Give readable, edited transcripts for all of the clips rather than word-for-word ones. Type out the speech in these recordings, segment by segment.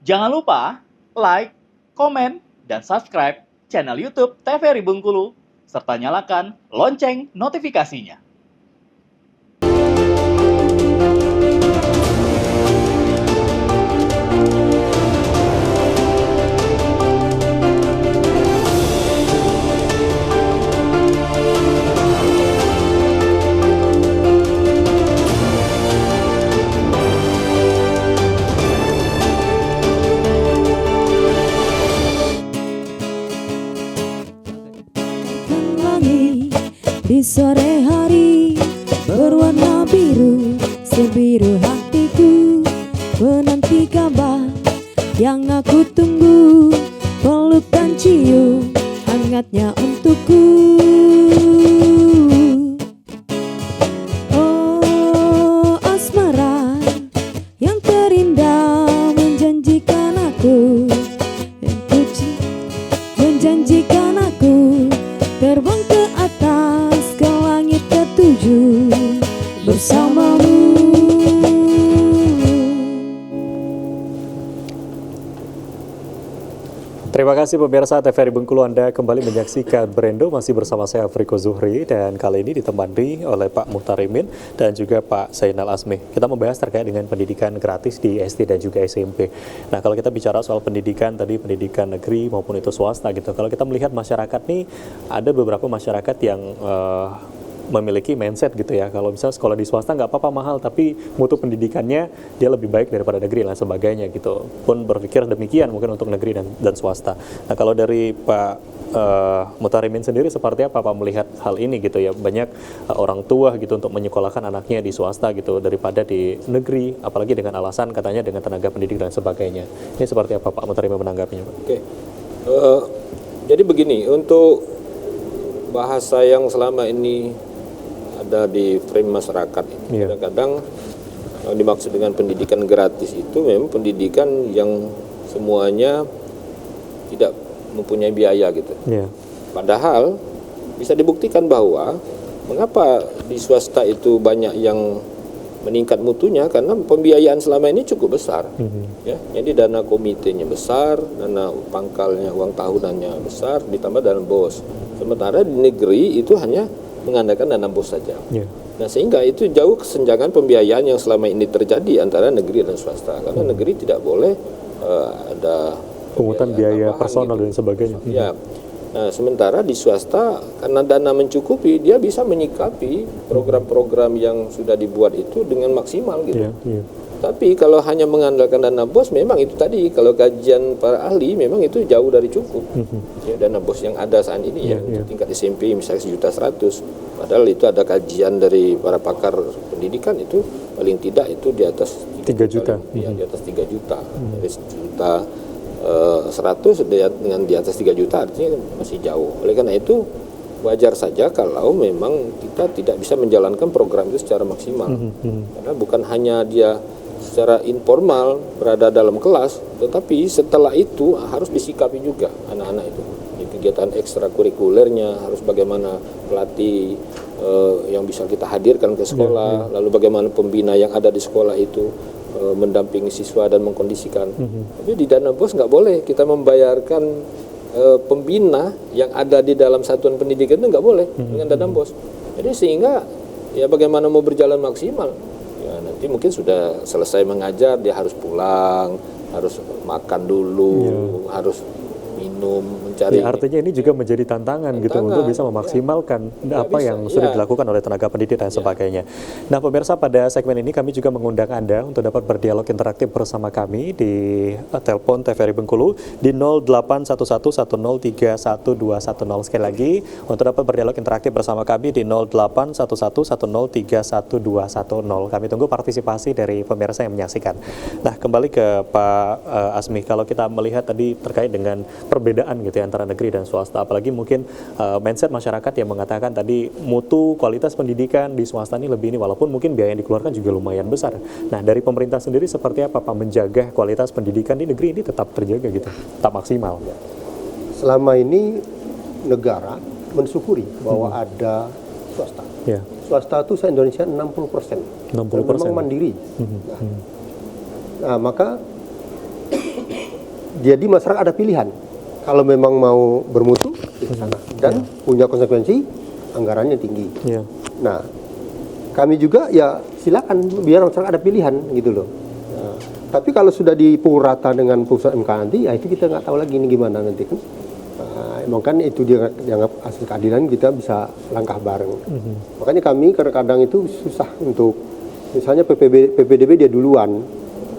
Jangan lupa like, komen, dan subscribe channel YouTube TVRI Bengkulu, serta nyalakan lonceng notifikasinya. Di sore hari berwarna biru, sebiru hatiku menanti kabar yang aku tunggu, peluk dan cium hangatnya untukku. Oh asmara yang terindah menjanjikan aku, menjanjikan aku terbang ke atas ke langit ketujuh bersamamu. Terima kasih pemirsa TVRI Bengkulu, Anda kembali menyaksikan Brendo, masih bersama saya Afriko Zuhri, dan kali ini ditemani oleh Pak Muhtarimin dan juga Pak Zainal Azmi. Kita membahas terkait dengan pendidikan gratis di SD dan juga SMP. Nah, kalau kita bicara soal pendidikan tadi, pendidikan negeri maupun itu swasta gitu, kalau kita melihat masyarakat nih, ada beberapa masyarakat yang memiliki mindset gitu ya, kalau misalnya sekolah di swasta nggak apa-apa mahal, tapi mutu pendidikannya dia lebih baik daripada negeri dan sebagainya gitu. Pun berpikir demikian mungkin untuk negeri dan swasta. Nah, kalau dari Pak Muhtarimin sendiri seperti apa Pak melihat hal ini gitu ya, banyak orang tua gitu untuk menyekolahkan anaknya di swasta gitu daripada di negeri, apalagi dengan alasan katanya dengan tenaga pendidik dan sebagainya. Ini seperti apa Pak Muhtarimin menanggapinya Pak? Oke. Jadi begini, untuk bahasa yang selama ini ada di frame masyarakat ini, kadang-kadang dimaksud dengan pendidikan gratis itu memang pendidikan yang semuanya tidak mempunyai biaya gitu. Padahal bisa dibuktikan bahwa mengapa di swasta itu banyak yang meningkat mutunya, karena pembiayaan selama ini cukup besar. Ya, jadi dana komitenya besar, dana pangkalnya, uang tahunannya besar, ditambah dana BOS. Sementara di negeri itu hanya mengandalkan dana BOS saja. Nah, sehingga itu jauh kesenjangan pembiayaan yang selama ini terjadi antara negeri dan swasta. Karena negeri tidak boleh ada pungutan biaya personal gitu dan sebagainya. Ya. Nah, sementara di swasta karena dana mencukupi, dia bisa menyikapi program-program yang sudah dibuat itu dengan maksimal gitu. Tapi kalau hanya mengandalkan dana BOS, memang itu tadi, kalau kajian para ahli memang itu jauh dari cukup. Ya, dana BOS yang ada saat ini untuk tingkat SMP misalnya 1.100.000, padahal itu ada kajian dari para pakar pendidikan itu paling tidak itu di atas 3 juta. Ya, di atas 3 juta. Dari 1.100.000 dengan di atas 3 juta artinya masih jauh. Oleh karena itu wajar saja kalau memang kita tidak bisa menjalankan program itu secara maksimal. Karena bukan hanya dia secara informal berada dalam kelas, tetapi setelah itu harus disikapi juga anak-anak itu. Di kegiatan ekstrakurikulernya harus bagaimana pelatih yang bisa kita hadirkan ke sekolah, lalu bagaimana pembina yang ada di sekolah itu mendampingi siswa dan mengkondisikan. Tapi di dana BOS nggak boleh kita membayarkan pembina yang ada di dalam satuan pendidikan itu nggak boleh dengan dana BOS. Jadi sehingga ya bagaimana mau berjalan maksimal? Ya nanti mungkin sudah selesai mengajar dia harus pulang, harus makan dulu, harus minum, mencari. Ya, artinya ini juga menjadi tantangan gitu untuk bisa memaksimalkan apa yang sudah dilakukan oleh tenaga pendidik dan sebagainya. Nah, pemirsa, pada segmen ini kami juga mengundang Anda untuk dapat berdialog interaktif bersama kami di telepon TVRI Bengkulu di 0811103120. Sekali lagi, untuk dapat berdialog interaktif bersama kami di 0811103120. Kami tunggu partisipasi dari pemirsa yang menyaksikan. Nah, kembali ke Pak Azmi, kalau kita melihat tadi terkait dengan perbedaan gitu ya antara negeri dan swasta, apalagi mungkin mindset masyarakat yang mengatakan tadi mutu kualitas pendidikan di swasta ini lebih ini, walaupun mungkin biaya yang dikeluarkan juga lumayan besar. Nah, dari pemerintah sendiri seperti apa Pak menjaga kualitas pendidikan di negeri ini tetap terjaga gitu, tetap maksimal? Selama ini negara mensyukuri bahwa ada swasta. Swasta itu se-Indonesia 60%. 60%. Memang mandiri. Nah, maka Jadi masyarakat ada pilihan. Kalau memang mau bermutu ke sana dan punya konsekuensi anggarannya tinggi. Ya. Nah, kami juga ya silakan biar masyarakat ada pilihan gitu loh. Nah, tapi kalau sudah dipukul rata dengan putusan MK nanti, ya itu kita nggak tahu lagi ini gimana nanti kan. Emang kan itu dia dianggap asas keadilan, kita bisa langkah bareng. Makanya kami kadang-kadang itu susah untuk misalnya PPDB dia duluan,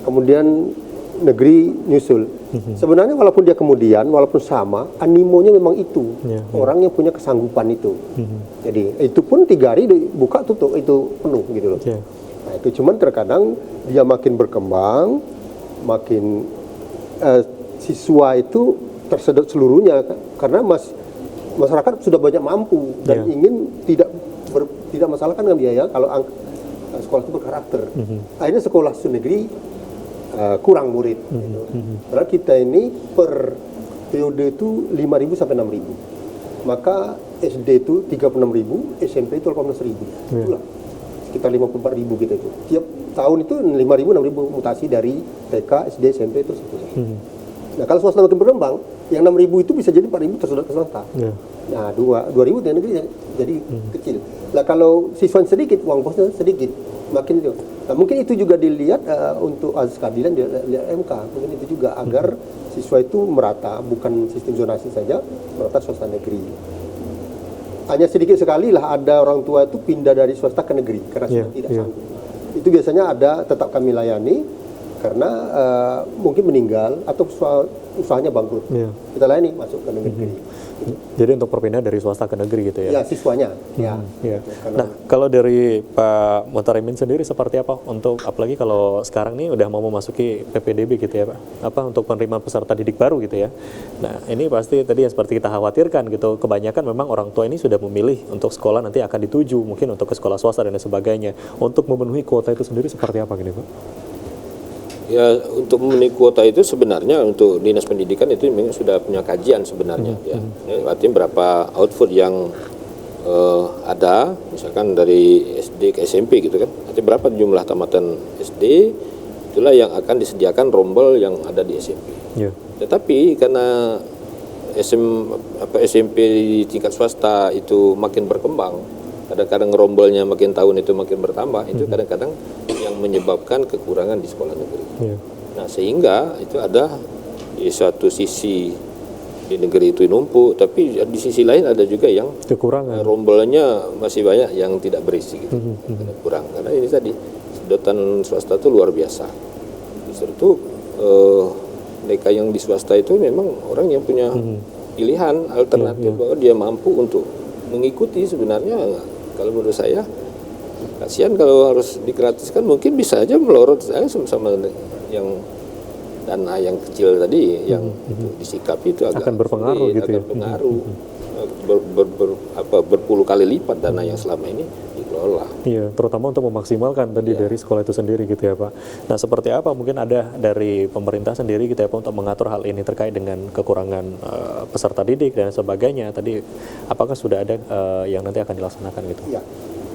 kemudian negeri nyusul. Sebenarnya walaupun dia kemudian, walaupun sama, animonya memang itu. Orang yang punya kesanggupan itu. Jadi itu pun 3 hari dibuka tutup itu penuh gitu loh. Nah itu cuman terkadang dia makin berkembang, makin siswa itu tersedot seluruhnya karena masyarakat sudah banyak mampu dan ingin tidak masalahkan dengan biaya kalau sekolah itu berkarakter. Akhirnya sekolah negeri kurang murid. Gitu. Padahal kita ini per periode itu 5.000 sampai 6.000. Maka SD itu 36.000, SMP itu 18.000. Itulah sekitar 54.000 gitu itu. Tiap tahun itu 5.000 6.000 mutasi dari TK, SD, SMP itu seterusnya. Nah kalau swasta makin berkembang, yang 6.000 itu bisa jadi 4.000 tersedot ke swasta. Nah 2.000 di negeri jadi kecil. Nah kalau siswa sedikit, uang bosnya sedikit, makin itu. Nah mungkin itu juga dilihat untuk azas keadilan di MK, mungkin itu juga agar siswa itu merata, bukan sistem zonasi saja, merata swasta negeri. Hanya sedikit sekali lah ada orang tua itu pindah dari swasta ke negeri karena sudah tidak sanggup. Itu biasanya ada, tetap kami layani karena mungkin meninggal atau usahanya bangkrut. Kita layani masuk ke negeri. Jadi untuk perpindahan dari swasta ke negeri gitu ya? Ya siswanya. Nah kalau dari Pak Muhtarimin sendiri seperti apa untuk apalagi kalau sekarang nih udah mau memasuki PPDB gitu ya Pak? Apa untuk penerimaan peserta didik baru gitu ya? Nah ini pasti tadi yang seperti kita khawatirkan gitu, kebanyakan memang orang tua ini sudah memilih untuk sekolah nanti akan dituju mungkin untuk ke sekolah swasta dan sebagainya. Untuk memenuhi kuota itu sendiri seperti apa gini Pak? Ya untuk memenuhi kuota itu sebenarnya untuk Dinas Pendidikan itu memang sudah punya kajian sebenarnya. Artinya berapa output yang ada, misalkan dari SD ke SMP gitu kan. Artinya berapa jumlah tamatan SD, itulah yang akan disediakan rombel yang ada di SMP. Tetapi karena SMP di tingkat swasta itu makin berkembang, kadang-kadang rombelnya makin tahun itu makin bertambah, itu kadang-kadang yang menyebabkan kekurangan di sekolah negeri. Nah sehingga itu ada di suatu sisi di negeri itu numpuk, tapi di sisi lain ada juga yang kekurangan. Rombelnya masih banyak yang tidak berisi gitu, kurang. Karena ini tadi sedotan swasta itu luar biasa. Justru itu mereka yang di swasta itu memang orang yang punya pilihan alternatif bahwa dia mampu untuk mengikuti. Sebenarnya kalau menurut saya kasihan kalau harus digratiskan, mungkin bisa aja melorot saya sama yang dana yang kecil tadi yang itu disikapi itu agak akan berpengaruh sulit, gitu akan ya. Pengaruh berpuluh kali lipat dana yang selama ini dikelola. Iya, terutama untuk memaksimalkan tadi dari sekolah itu sendiri gitu ya Pak. Nah seperti apa mungkin ada dari pemerintah sendiri gitu ya Pak untuk mengatur hal ini terkait dengan kekurangan peserta didik dan sebagainya. Tadi apakah sudah ada yang nanti akan dilaksanakan gitu? Ya,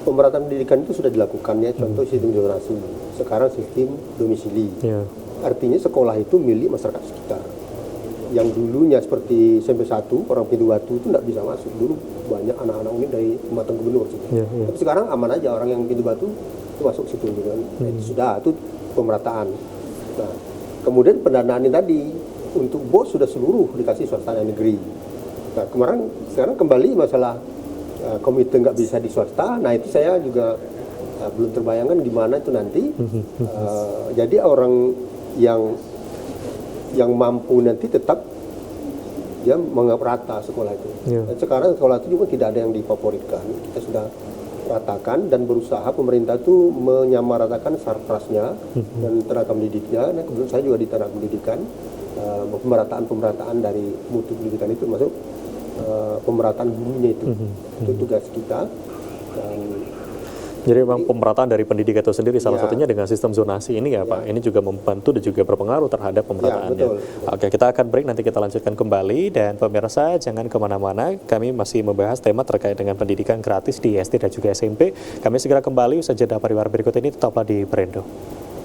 pemerataan pendidikan itu sudah dilakukan ya. Contoh sistem zonasi, sekarang sistem domisili. Artinya sekolah itu milik masyarakat sekitar. Yang dulunya seperti SMP 1, orang Pintu Batu itu tidak bisa masuk. Dulu banyak anak-anak unik dari Matang Gubernur. Tapi sekarang aman aja, orang yang Pintu Batu itu masuk situ juga. Sudah, itu pemerataan. Nah, kemudian pendanaan ini tadi untuk BOS sudah seluruh dikasih swasta dan negeri. Nah, sekarang kembali masalah komite nggak bisa di swasta. Nah, itu saya juga belum terbayangkan gimana itu nanti. Jadi orang yang mampu nanti tetap dia menganggap rata sekolah itu. Dan sekarang sekolah itu juga tidak ada yang difavoritkan. Kita sudah ratakan dan berusaha pemerintah itu menyamaratakan sarprasnya dan tenaga pendidiknya. Dan kemudian saya juga di tenaga pendidikan, pemerataan dari mutu pendidikan itu masuk pemerataan gurunya itu tugas kita. Jadi memang pemerataan dari pendidikan itu sendiri salah satunya dengan sistem zonasi ini ya Pak. Ini juga membantu dan juga berpengaruh terhadap pemerataannya. Oke, kita akan break, nanti kita lanjutkan kembali. Dan pemirsa jangan kemana-mana, kami masih membahas tema terkait dengan pendidikan gratis di SD dan juga SMP. Kami segera kembali usai jeda pariwara berikut ini, tetaplah di Brendo.